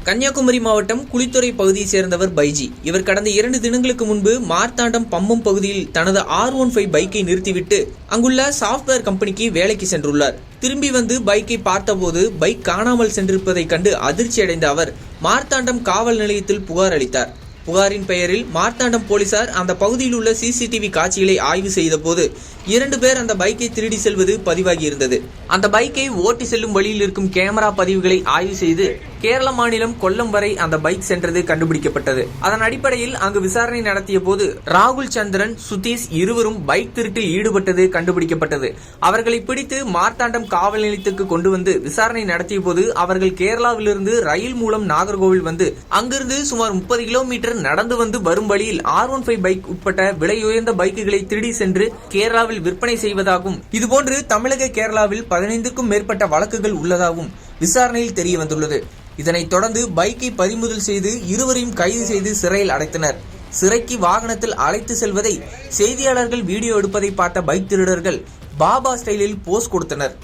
கன்னியாகுமரி மாவட்டம் குளித்துறை பகுதியை சேர்ந்தவர் பைஜி. இவர் கடந்த 2 தினங்களுக்கு முன்பு மார்த்தாண்டம் பம்பம் பகுதியில் தனது R15 பைக்கை நிறுத்திவிட்டு அங்குள்ள சாப்ட்வேர் கம்பெனிக்கு வேலைக்கு சென்றுள்ளார். திரும்பி வந்து பைக்கை பார்த்தபோது பைக் காணாமல் சென்றிருப்பதை கண்டு அதிர்ச்சி அடைந்த அவர் மார்த்தாண்டம் காவல் நிலையத்தில் புகார் அளித்தார். புகாரின் பெயரில் மார்த்தாண்டம் போலீசார் அந்த பகுதியில் உள்ள CCTV காட்சிகளை ஆய்வு செய்த போது 2 பேர் அந்த பைக்கை திருடி செல்வது பதிவாகி இருந்தது. அந்த பைக்கை ஓட்டி செல்லும் வழியில் இருக்கும் கேமரா பதிவுகளை ஆய்வு செய்து கேரள மாநிலம் கொல்லம் வரை அந்த பைக் சென்றது கண்டுபிடிக்கப்பட்டது. அதன் அடிப்படையில் அங்கு விசாரணை நடத்திய போது ராகுல் சந்திரன், சுதீஷ் இருவரும் பைக் திருட்டில் ஈடுபட்டது கண்டுபிடிக்கப்பட்டது. அவர்களை பிடித்து மார்த்தாண்டம் காவல் நிலையத்துக்கு கொண்டு வந்து விசாரணை நடத்திய போது அவர்கள் கேரளாவிலிருந்து ரயில் மூலம் நாகர்கோவில் வந்து அங்கிருந்து சுமார் 30 கிலோமீட்டர் நடந்து வந்து வரும் வழியில் R15 பைக் உட்பட்ட விலையுயர்ந்த பைக்குகளை திருடி சென்று கேரளாவில் விற்பனை செய்வதாகவும், இதுபோன்று தமிழக கேரளாவில் 15க்கும் மேற்பட்ட வழக்குகள் உள்ளதாகவும் விசாரணையில் தெரிய வந்துள்ளது. இதனைத் தொடர்ந்து பைக்கை பறிமுதல் செய்து இருவரையும் கைது செய்து சிறையில் அடைத்தனர். சிறைக்கு வாகனத்தில் அழைத்து செல்வதை செய்தியாளர்கள் வீடியோ எடுப்பதை பார்த்த பைக் திருடர்கள் பாபா ஸ்டைலில் போஸ் கொடுத்தனர்.